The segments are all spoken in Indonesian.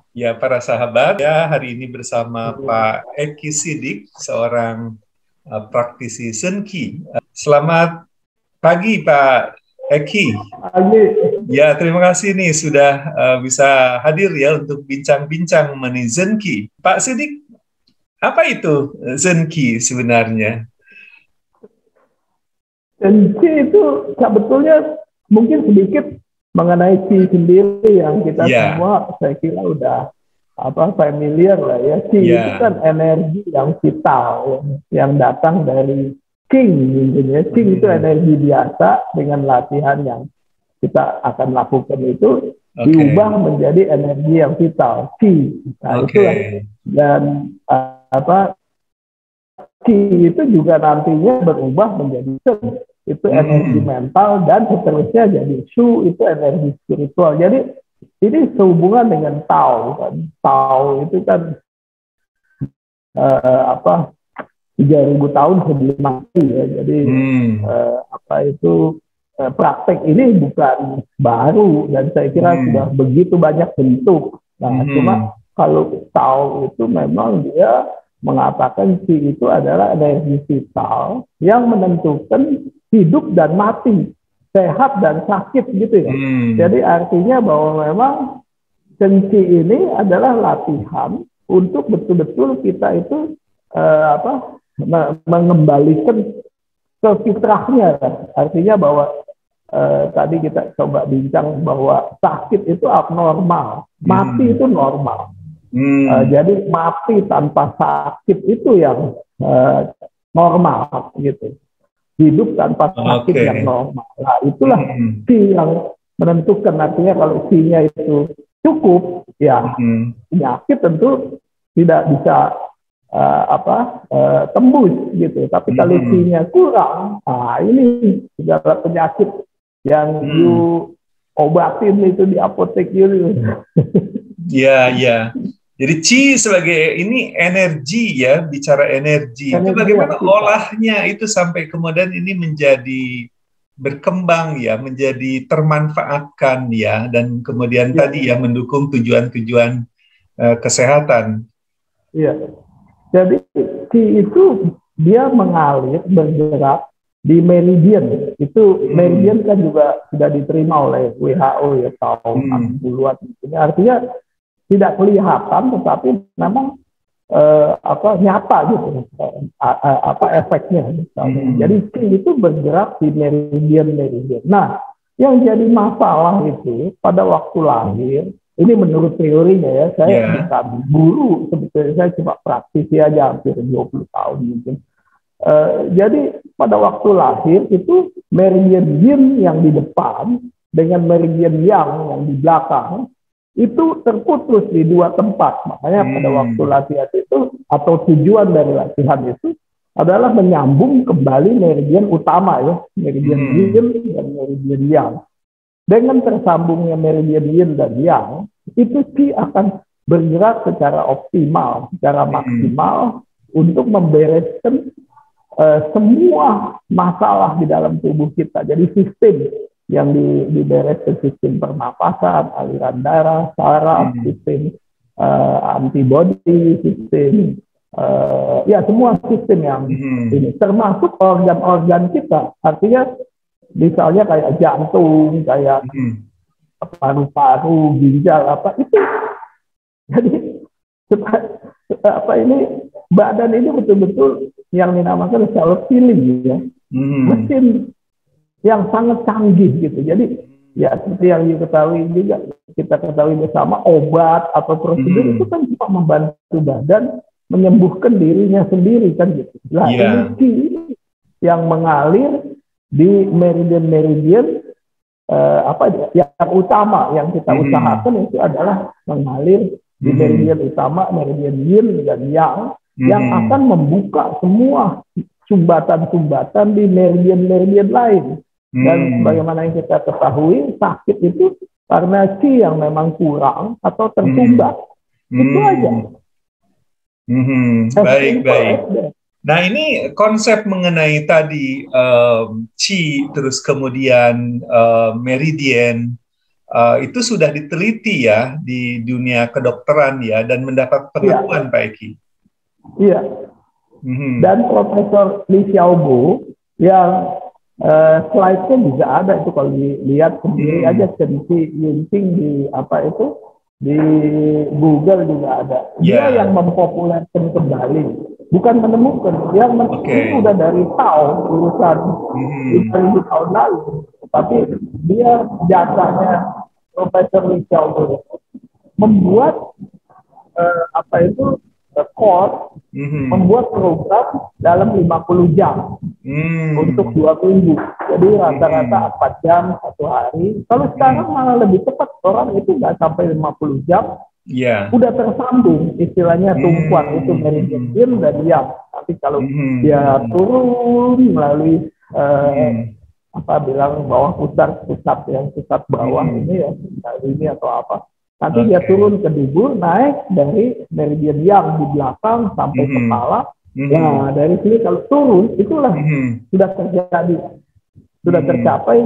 Ya, para sahabat, ya hari ini bersama Pak Eki Sidik, seorang praktisi Senki. Selamat pagi, Pak Eki. Pagi. Ya, terima kasih nih sudah bisa hadir ya untuk bincang-bincang mengenai Zenki. Pak Sidik, apa itu Zenki sebenarnya? Dan Qi itu sebetulnya mungkin sedikit mengenai Qi sendiri yang kita Ya, semua saya kira udah familiar lah ya. Qi itu ya. kan energi yang vital yang datang dari Qing mungkin ya. Qing itu Hmm, energi biasa dengan latihan yang kita akan lakukan itu oke, diubah menjadi energi yang vital, Qi. Nah, oke. itulah dan Qi itu juga nantinya berubah menjadi Shen, itu energi Hmm, mental, dan seterusnya jadi Shu, itu energi spiritual. Jadi ini sehubungan dengan Tao kan. Tao itu kan eh, apa 3.000 tahun sebelum mati ya. Jadi hmm, praktek ini bukan baru dan saya kira sudah hmm, begitu banyak bentuk. Nah, hmm, cuma kalau Tao itu memang dia mengatakan Qi itu adalah energi vital yang menentukan hidup dan mati, sehat dan sakit gitu ya. hmm. Jadi artinya bahwa memang Qi ini adalah latihan untuk betul-betul kita itu mengembalikan ke fitrahnya. Artinya bahwa tadi kita coba bincang bahwa sakit itu abnormal, mati Hmm, itu normal. hmm, Jadi mati tanpa sakit itu yang normal gitu. Hidup tanpa sakit oke. yang normal. Nah, itulah Hmm, Qi yang menentukan. Artinya kalau Qi-nya itu cukup, ya hmm, penyakit tentu tidak bisa tembus gitu. Tapi kalau hmm, Qi-nya kurang, nah ini segala penyakit yang hmm. obatin itu di apotek gitu. Ya, ya. Jadi Qi sebagai ini energi ya, bicara energi. Itu Energi yang bagaimana kita. olahnya itu sampai kemudian ini menjadi berkembang ya, menjadi termanfaatkan ya, dan kemudian Iya, tadi ya mendukung tujuan-tujuan kesehatan. iya. Jadi Qi itu dia mengalir bergerak di meridian. Itu Hmm, meridian kan juga sudah diterima oleh WHO ya tahun hmm, 60-an. Ini artinya tidak kelihatan tetapi memang nyata gitu efeknya misalnya. Jadi hmm. Qi itu bergerak di meridian-meridian. Nah, yang jadi masalah itu pada waktu lahir, ini menurut teorinya ya, saya Ya, bukan guru, sebetulnya saya cuma praktisi aja hampir 20 tahun mungkin. Jadi pada waktu lahir itu meridian yin yang di depan dengan meridian yang di belakang itu terputus di dua tempat. Makanya pada waktu hmm, latihan itu atau tujuan dari latihan itu adalah menyambung kembali meridian utama ya, meridian yin hmm, dan meridian yang. Dengan tersambungnya meridian yin dan yang, itu Qi akan bergerak secara optimal, secara hmm, maksimal untuk membereskan semua masalah di dalam tubuh kita. Jadi sistem yang dibereskan, sistem pernapasan, aliran darah, saraf, hmm, sistem antibody, sistem ya semua sistem yang hmm, ini termasuk organ-organ kita. Artinya misalnya kayak jantung, kayak hmm. paru-paru, ginjal apa itu. Jadi ini badan ini betul-betul yang dinamakan self healing ya, Hmm. mesin yang sangat canggih gitu. Jadi ya seperti yang diketahui juga, kita ketahui bersama, obat atau prosedur itu Hmm. kan cuma membantu badan menyembuhkan dirinya sendiri kan gitu. Nah ini Ya. Qi yang mengalir di meridian-meridian yang utama yang kita Hmm. usahakan itu adalah mengalir di Hmm. meridian utama, meridian yin dan yang akan Hmm. membuka semua sumbatan-sumbatan di meridian-meridian lain. Dan Hmm. sebagaimana yang kita ketahui, sakit itu karena Qi yang memang kurang atau Hmm. tersumbat. Itu aja. Hmm. Hmm. As Baik, simple baik. as that. Nah, ini konsep mengenai tadi Qi, terus kemudian meridian. itu sudah diteliti ya di dunia kedokteran ya dan mendapat pengakuan Pak Eki. Iya. Dan Profesor Li Xiaobo yang slide-nya juga ada itu, kalau dilihat sendiri aja Chen-Chi Yunqing di di Google juga ada. Dia yang mempopulerkan kembali, bukan menemukan. Yang ini udah dari tahun urusan 2000 tahun lalu, tapi dia jasanya Profesor Li Xiaobo membuat core, membuat program dalam 50 jam untuk 2 minggu. Jadi rata-rata 4 jam 1 hari. Kalau sekarang malah lebih cepat, orang itu nggak sampai 50 jam, udah tersambung, istilahnya tumpuan itu meridian yin dan yang. Tapi kalau dia turun melalui bawah pusat yang pusat bawah ini ya, ini atau apa. Nanti dia turun ke dubur, naik dari meridian yang di belakang sampai kepala. Nah, dari sini kalau turun, itulah sudah terjadi, sudah tercapai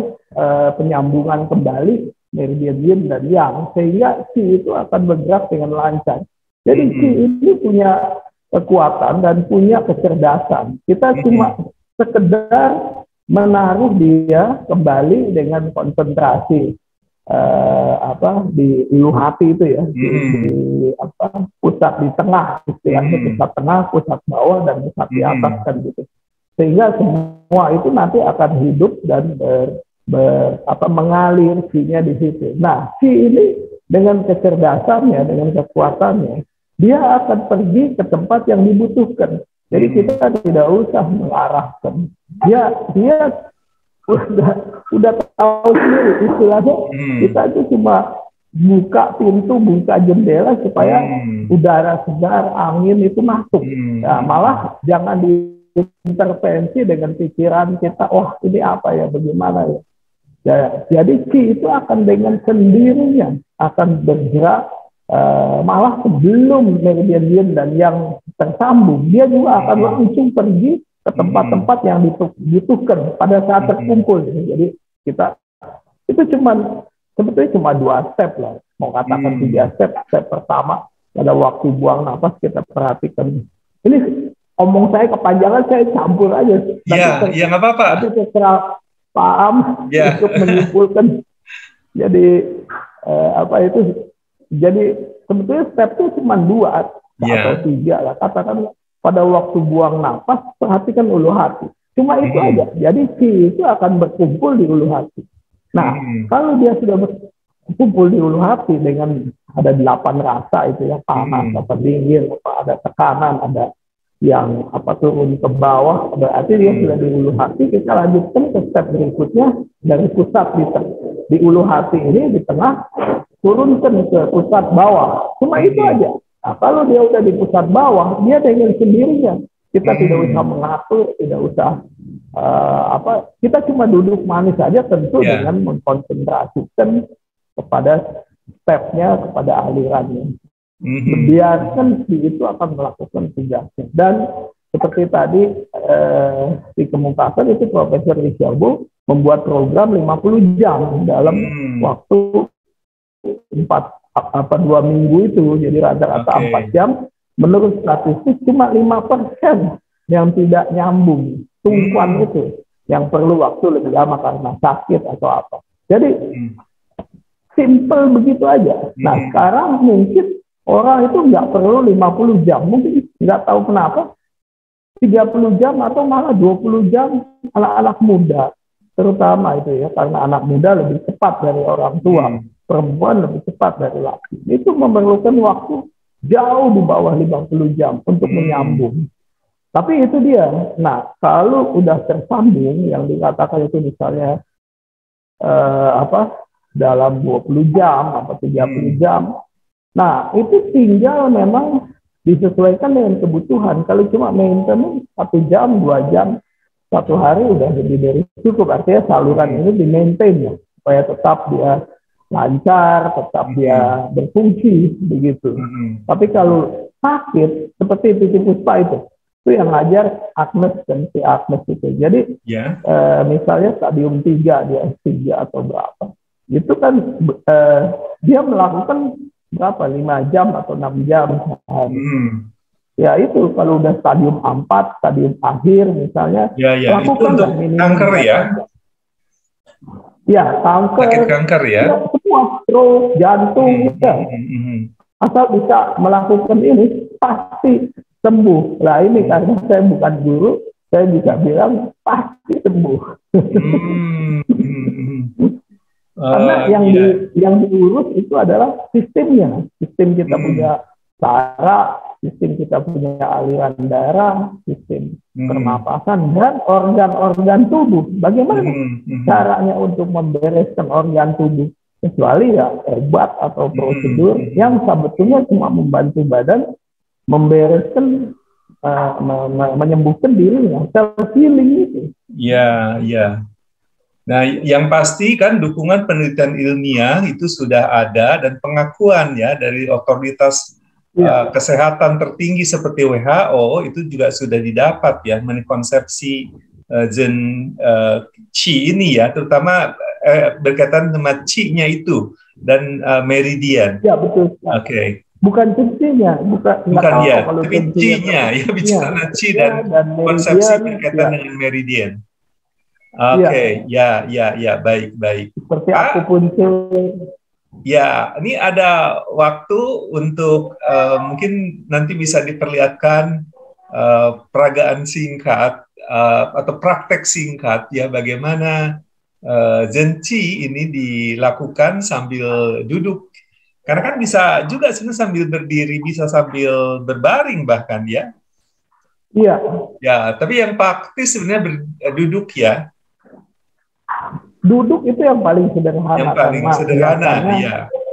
penyambungan kembali meridian yin dan yang, sehingga Qi itu akan bergerak dengan lancar. Jadi Qi ini punya kekuatan dan punya kecerdasan. Kita cuma sekedar menaruh dia kembali dengan konsentrasi. Di ulu hati itu ya, pusat di tengah, istilahnya pusat tengah, pusat bawah, dan pusat di atas kan gitu. Sehingga semua itu nanti akan hidup dan mengalir Qi-nya di situ. Nah, Qi ini dengan kecerdasannya, dengan kekuatannya, dia akan pergi ke tempat yang dibutuhkan. Jadi kita tidak usah mengarahkan. Dia udah tahu sendiri, istilahnya kita itu cuma buka pintu, buka jendela supaya udara segar, angin itu masuk. Nah, malah jangan diintervensi dengan pikiran kita, ini apa ya, bagaimana ya. Jadi Qi itu akan dengan sendirinya akan bergerak, malah sebelum meridian yin dan yang tersambung, dia juga akan langsung pergi ke tempat-tempat yang dibutuhkan pada saat terkumpul. Jadi kita itu sebetulnya cuma 2 step lah, mau katakan 3 step. Step pertama pada waktu buang nafas kita perhatikan. Ini omong saya kepanjangan, saya campur aja. Iya, nggak apa-apa. Tapi terserah paham untuk menyimpulkan. Jadi Jadi sebetulnya step itu cuma 2 atau 3 lah. Katakan pada waktu buang nafas, perhatikan ulu hati. Cuma itu aja. Jadi Qi itu akan berkumpul di ulu hati. Nah, kalau dia sudah berkumpul di ulu hati dengan ada 8 rasa itu ya, panas, dingin, ada tekanan, ada yang turun ke bawah, berarti dia sudah di ulu hati. Kita lanjutkan ke step berikutnya, dari pusat di ulu hati ini, di tengah, turunkan ke pusat bawah. Cuma itu aja. Nah, kalau dia udah di pusat bawah, dia dengan sendirinya. Kita tidak usah mengatur, tidak usah kita cuma duduk manis saja, tentu dengan mengkonsentrasikan kepada stepnya, kepada alirannya. Biarkan itu akan melakukan tugasnya. Dan seperti tadi dikemukakan, itu Profesor Li Xiaobo membuat program 50 jam dalam waktu 2 minggu itu. Jadi rata-rata 4 jam. Menurut statistik cuma 5% yang tidak nyambung tumpuan itu, yang perlu waktu lebih lama karena sakit atau apa. Jadi simple begitu aja. Nah, sekarang mungkin orang itu nggak perlu 50 jam, mungkin nggak tahu kenapa 30 jam atau malah 20 jam. Anak-anak muda terutama itu ya, karena anak muda lebih cepat dari orang tua, perempuan lebih cepat dari laki. Itu memerlukan waktu jauh di bawah 50 jam untuk menyambung. Tapi itu dia. Nah, kalau udah tersambung, yang dikatakan itu misalnya dalam 20 jam atau 30 jam. Nah, itu tinggal memang disesuaikan dengan kebutuhan. Kalau cuma maintenance 1 jam, 2 jam, 1 hari udah lebih dari cukup. Artinya saluran ini di-maintain ya, supaya tetap dia lancar, tetap dia berfungsi begitu. Tapi kalau sakit seperti Titi Puspa itu yang ngajar Agnes dan si Agnes itu. Jadi misalnya stadium 3 dia S3 atau berapa. itu kan dia melakukan berapa 5 jam atau 6 jam sehari. Ya itu kalau udah stadium 4, stadium akhir misalnya, Ya, itu untuk kanker ya? Ya, kanker, sakit kanker ya? Semua stroke, jantung, ya. Asal bisa melakukan ini pasti sembuh. Nah ini karena saya bukan guru, saya bisa bilang pasti sembuh. Karena yang diurus itu adalah sistemnya. Sistem kita punya saraf, sistem kita punya aliran darah, sistem pernapasan, dan organ-organ tubuh. Bagaimana caranya untuk membereskan organ tubuh? Kecuali ya obat atau prosedur yang sebetulnya cuma membantu badan membereskan, menyembuhkan dirinya, self-healing itu. Ya. Nah, yang pasti kan dukungan penelitian ilmiah itu sudah ada dan pengakuan ya dari otoritas kesehatan tertinggi seperti WHO itu juga sudah didapat ya mengkonsepsi Zen Qi ini ya, terutama berkaitan dengan Qi-nya itu dan meridian. Ya betul. Oke. Bukan Qi-nya, bukan ya, tapi Qi-nya ya, bicara Qi dan konsepsi berkaitan dengan meridian. Oke, ya, baik. Seperti akupuntur. Ya, ini ada waktu untuk mungkin nanti bisa diperlihatkan peragaan singkat atau praktek singkat ya bagaimana Zen Qi ini dilakukan sambil duduk. Karena kan bisa juga sebenarnya sambil berdiri, bisa sambil berbaring bahkan ya. Iya. Ya, tapi yang praktis sebenarnya duduk ya. Duduk itu yang paling sederhana. Yang paling sederhana,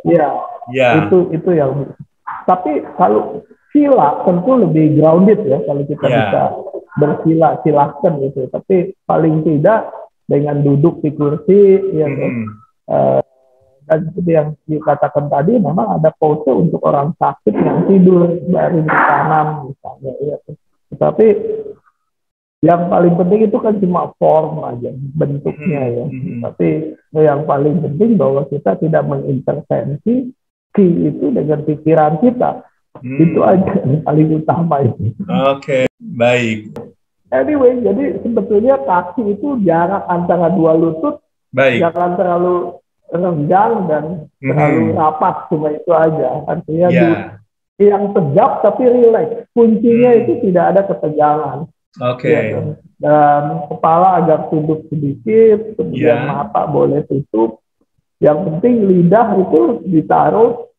iya. Itu yang. Tapi kalau sila tentu lebih grounded ya kalau kita bisa bersila, silahkan gitu. Tapi paling tidak dengan duduk di kursi, ya. Dan seperti yang dikatakan tadi, memang ada pose untuk orang sakit yang tidur baring ke kanan misalnya. Ya. Tetapi yang paling penting itu kan cuma form aja, bentuknya ya. Tapi yang paling penting bahwa kita tidak mengintervensi Qi itu dengan pikiran kita. Itu aja yang paling utama itu. Oke, baik. Anyway, jadi sebetulnya kaki itu jarak antara dua lutut jangan terlalu renggang dan terlalu rapat, cuma itu aja. Artinya yang tegap tapi rileks. Kuncinya itu tidak ada ketegangan. Ya, dan kepala agak tunduk sedikit, kemudian mata boleh tutup. Yang penting lidah itu ditaruh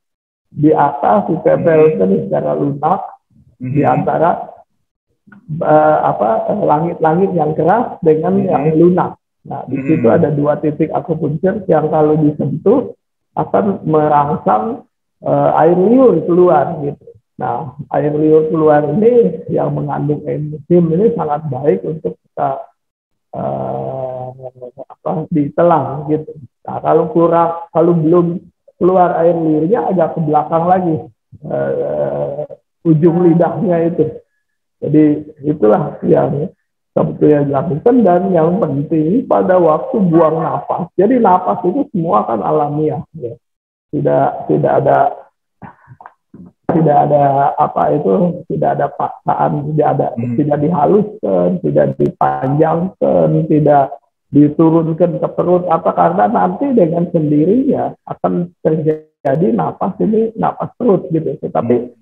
di atas, ditempelkan secara lunak di antara langit-langit yang keras dengan yang lunak. Nah, di situ ada 2 titik akupunktur yang kalau disentuh akan merangsang air liur keluar gitu. Nah, air liur keluar ini yang mengandung enzim ini sangat baik untuk kita ditelan gitu. Nah, kalau belum keluar air liurnya agak ke belakang lagi ujung lidahnya itu. Jadi itulah yang sebetulnya dilakukan, dan yang penting pada waktu buang nafas. Jadi nafas itu semua kan alamiah, ya. Tidak ada tidak ada paksaan, tidak dihaluskan, tidak dipanjangkan, tidak diturunkan ke perut karena nanti dengan sendirinya akan terjadi nafas perut gitu. Tetapi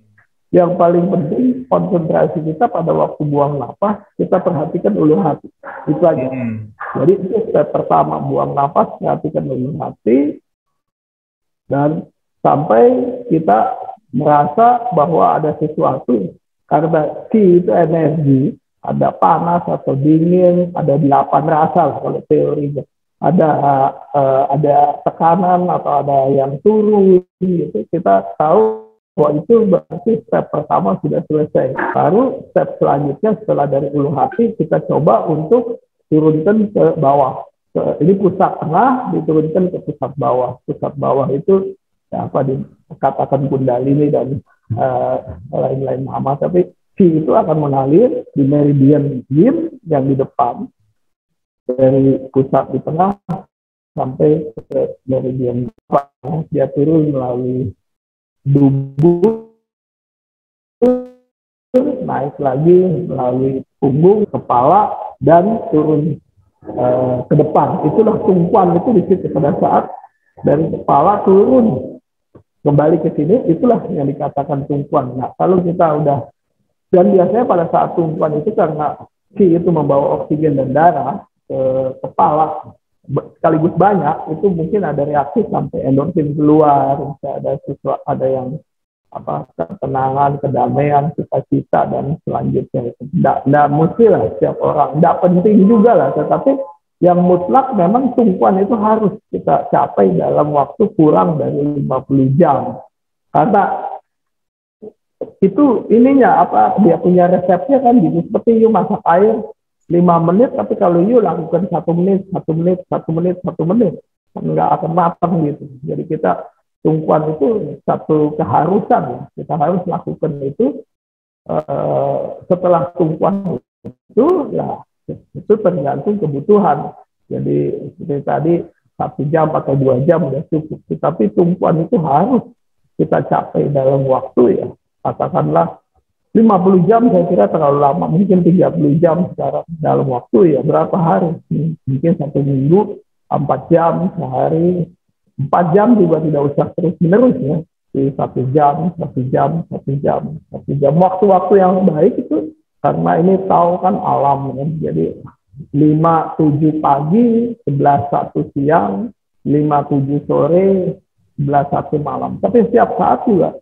yang paling penting konsentrasi kita pada waktu buang nafas, kita perhatikan ulu hati. Itu aja. Jadi itu step pertama, buang nafas, perhatikan ulu hati, dan sampai kita merasa bahwa ada sesuatu. Karena Qi itu energi, ada panas atau dingin, ada 8 rasa kalau teorinya. Ada tekanan atau ada yang turun, gitu. Kita tahu bahwa itu berarti step pertama sudah selesai. Baru step selanjutnya setelah dari ulu hati kita coba untuk turunkan ke bawah. Ini pusat tengah diturunkan ke pusat bawah. Pusat bawah itu dikatakan kundalini dan lain-lain nama. Tapi Qi itu akan mengalir di meridian Yin yang di depan dari pusat di tengah sampai ke meridian depan. Dia turun melalui dubur, naik lagi melalui punggung, kepala, dan turun ke depan. Itulah tumpuan itu di situ. Pada saat dari kepala turun kembali ke sini, itulah yang dikatakan tumpuan. Nah, kalau kita udah, dan biasanya pada saat tumpuan itu karena Qi itu membawa oksigen dan darah ke kepala sekaligus banyak, itu mungkin ada reaksi sampai endorfin keluar, ada yang ketenangan, kedamaian, sukacita, dan selanjutnya. Tidak mesti lah setiap orang, tidak penting juga lah, tetapi yang mutlak memang tumpuan itu harus kita capai dalam waktu kurang dari 50 jam. Karena itu ininya dia punya resepnya kan gitu, seperti you masak air 5 menit, tapi kalau you lakukan 1 menit, nggak akan matang gitu. Jadi kita tumpuan itu satu keharusan, kita harus lakukan itu. Setelah tumpuan itu, ya itu tergantung kebutuhan. Jadi seperti tadi 1 jam atau 2 jam udah cukup. Tapi tumpuan itu harus kita capai dalam waktu, ya katakanlah 50 jam, saya kira terlalu lama. Mungkin 30 jam sekarang dalam waktu, ya berapa hari? Mungkin 1 minggu, 4 jam sehari. 4 jam juga tidak usah terus-menerus ya. Di 1 jam. Waktu-waktu yang baik itu, karena ini tahu kan alam ya. Jadi 5-7 pagi, 11-1 siang, 5-7 sore, 11-1 malam. Tapi setiap saat juga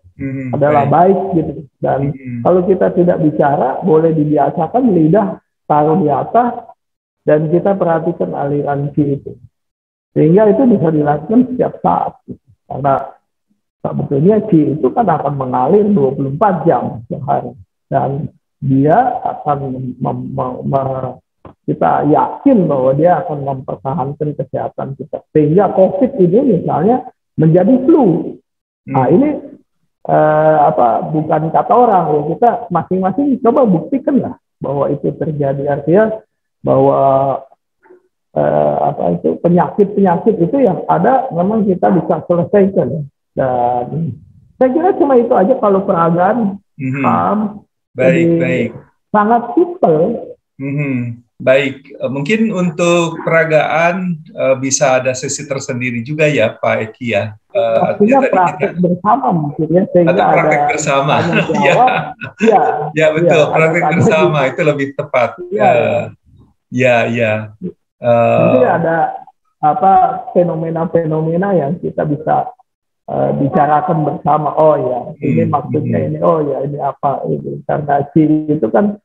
adalah baik gitu. Dan kalau kita tidak bicara, boleh dibiasakan lidah taruh di atas dan kita perhatikan aliran Qi itu. Sehingga itu bisa dilakukan setiap saat. Karena sebetulnya Qi itu kan akan mengalir 24 jam sehari. Dan dia akan kita yakin bahwa dia akan mempertahankan kesehatan kita. Sehingga COVID ini misalnya menjadi flu. Nah ini bukan kata orang, ya kita masing-masing coba buktikan lah bahwa itu terjadi. Artinya bahwa penyakit itu yang ada memang kita bisa selesaikan. Dan saya kira cuma itu aja kalau peragaan. Baik. Sangat simpel. Baik, mungkin untuk peragaan bisa ada sesi tersendiri juga ya Pak Eki ya. Artinya praktek bersama mungkin ya, sehingga atau praktek bersama. Ya betul, praktek bersama itu lebih tepat. Ya. Mungkin ada fenomena-fenomena yang kita bisa bicarakan bersama. Oh ya, ini maksudnya ini. Oh ya, ini apa itu? Karena Qi itu kan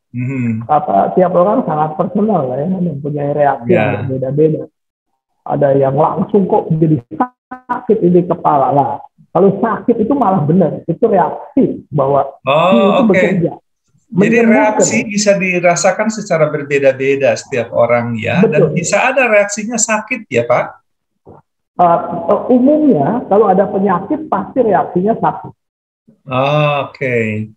tiap orang sangat personal lah ya, mempunyai reaksi yang berbeda-beda. Ada yang langsung kok jadi sakit ini kepala lah. Kalau sakit itu malah benar, itu reaksi bahwa Qi itu bekerja. Jadi reaksi bisa dirasakan secara berbeda-beda setiap orang ya. Betul. Dan bisa ada reaksinya sakit ya Pak? Umumnya kalau ada penyakit pasti reaksinya sakit. Oke.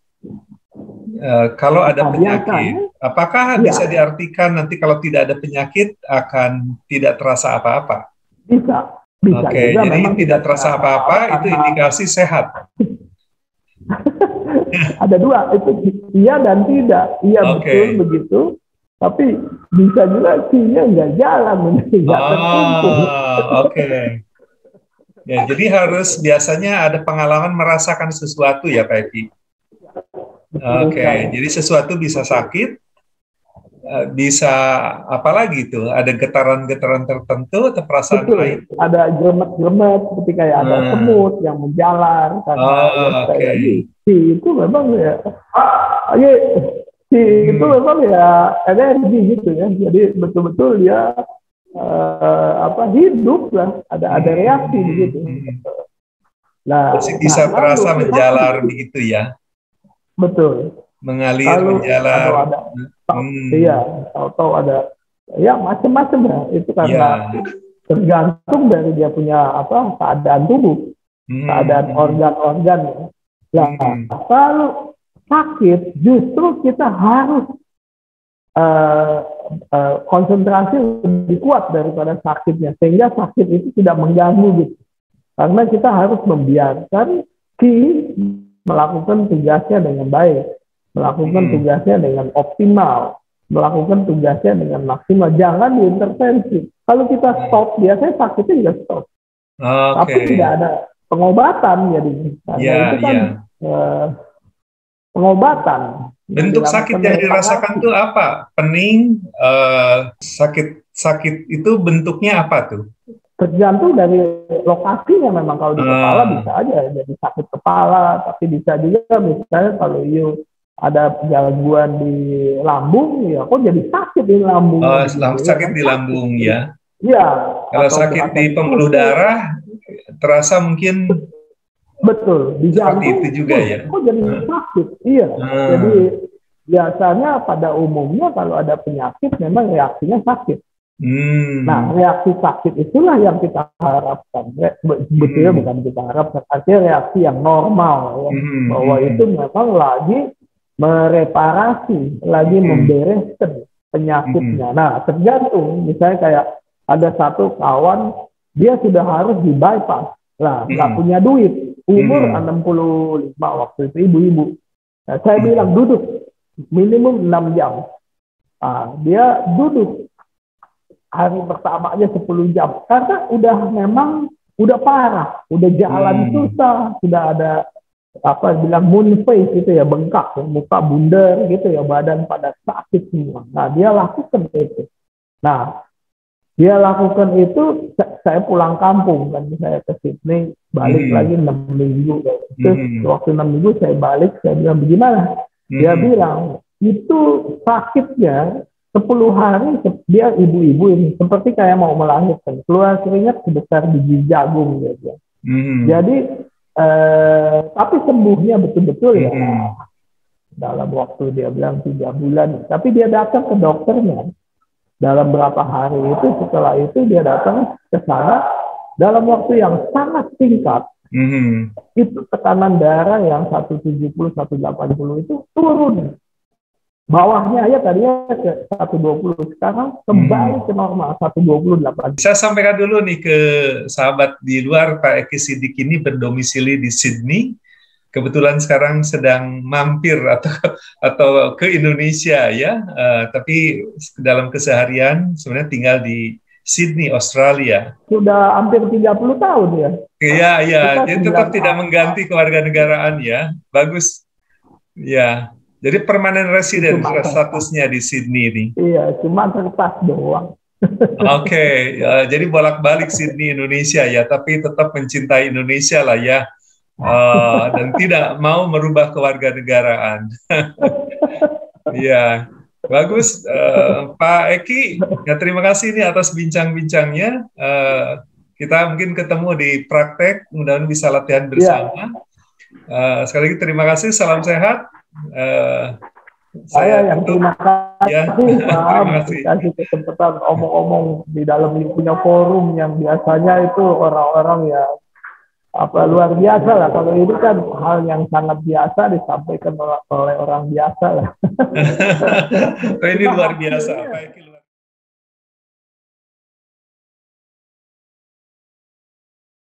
Kalau ada penyakit, apakah bisa diartikan nanti kalau tidak ada penyakit akan tidak terasa apa-apa? Bisa Oke, jadi tidak terasa apa-apa itu indikasi sehat. Ada dua, itu iya dan tidak. Iya betul begitu, tapi bisa juga Qi-nya nggak jalan, nggak terkumpul. Ya, jadi harus biasanya ada pengalaman merasakan sesuatu ya Pak Eki. Jadi sesuatu bisa sakit, bisa apalagi itu, ada getaran-getaran tertentu atau perasaan lain. Ada gremet-gremet seperti kayak ada semut yang menjalar karena Qi itu memang itu memang ya energi gitu ya. Jadi betul-betul dia hidup lah, ada reaksi begitu. Nah, bisa terasa menjalar begitu ya. Betul. Mengalir, menjalar. Tahu ada ya macam-macam ya. Itu karena tergantung dari dia punya keadaan tubuh, keadaan organ-organ. Nah, kalau sakit justru kita harus uh, konsentrasi lebih kuat daripada sakitnya, sehingga sakit itu tidak mengganggu gitu. Karena kita harus membiarkan Ki melakukan tugasnya dengan baik, melakukan tugasnya dengan optimal, melakukan tugasnya dengan maksimal. Jangan diintervensi. Kalau kita stop, biasanya sakitnya juga stop. Tapi tidak ada pengobatan jadi. Karena itu kan pengobatan. Bentuk sakit yang dirasakan itu apa? Pening, sakit itu bentuknya apa tuh? Tergantung dari lokasinya. Memang kalau di kepala bisa aja jadi sakit kepala, tapi bisa juga misalnya kalau ada gangguan di lambung, ya kok jadi sakit di lambung. Sakit di lambung ya. Iya. Kalau sakit di pembuluh darah terasa mungkin betul di jantung itu juga ya. Kok jadi sakit? Iya. Jadi biasanya pada umumnya kalau ada penyakit memang reaksinya sakit. Nah, reaksi sakit itulah yang kita harapkan. Sebetulnya bukan kita harapkan, artinya reaksi yang normal, ya. Bahwa itu memang lagi mereparasi, lagi membereskan penyakitnya. Nah, tergantung, misalnya kayak ada satu kawan, dia sudah harus di bypass, lah nggak punya duit, umur 65 waktu itu, ibu-ibu. Nah, saya bilang duduk minimum 6 jam. Nah, dia duduk hari pertama aja 10 jam karena udah parah, udah jalan susah, sudah ada moon face gitu ya, bengkak ya, muka bundar gitu ya, badan pada sakit semua. Nah, dia lakukan itu. Nah, dia lakukan itu, saya pulang kampung kan, saya ke Sydney, balik lagi 6 minggu. Terus waktu 6 minggu saya balik, saya bilang bagaimana? Dia bilang itu sakitnya 10 hari, dia ibu-ibu ini seperti kayak mau melahirkan, keluar keringat sebesar biji jagung gitu. Jadi tapi sembuhnya betul-betul ya dalam waktu, dia bilang 3 bulan. Tapi dia datang ke dokternya dalam berapa hari itu, setelah itu dia datang ke sana dalam waktu yang sangat singkat. Itu tekanan darah yang 170, 180 itu turun. Bawahnya aja tadinya ke 120, sekarang kembali ke normal 128. Saya sampaikan dulu nih ke sahabat di luar, Pak Eki Siddiq ini berdomisili di Sydney. Kebetulan sekarang sedang mampir atau ke Indonesia ya, tapi dalam keseharian sebenarnya tinggal di Sydney, Australia. Sudah hampir 30 tahun ya. Iya, jadi tetap tidak mengganti kewarganegaraan ya. Bagus. Ya. Jadi permanent resident statusnya di Sydney nih. Iya, cuma kertas doang. Oke, jadi bolak-balik Sydney Indonesia ya, tapi tetap mencintai Indonesia lah ya, dan tidak mau merubah kewarganegaraan. Iya, bagus, Pak Eki. Ya, terima kasih nih atas bincang-bincangnya. Kita mungkin ketemu di praktek, mudah-mudahan bisa latihan bersama. Sekali lagi terima kasih, salam sehat. Saya yang terima kasih, Pak, kasih kesempatan omong-omong di dalam punya forum yang biasanya itu orang-orang ya luar biasa lah. Kalau ini kan hal yang sangat biasa disampaikan oleh orang biasa lah. Ini luar biasa, Pak Eki.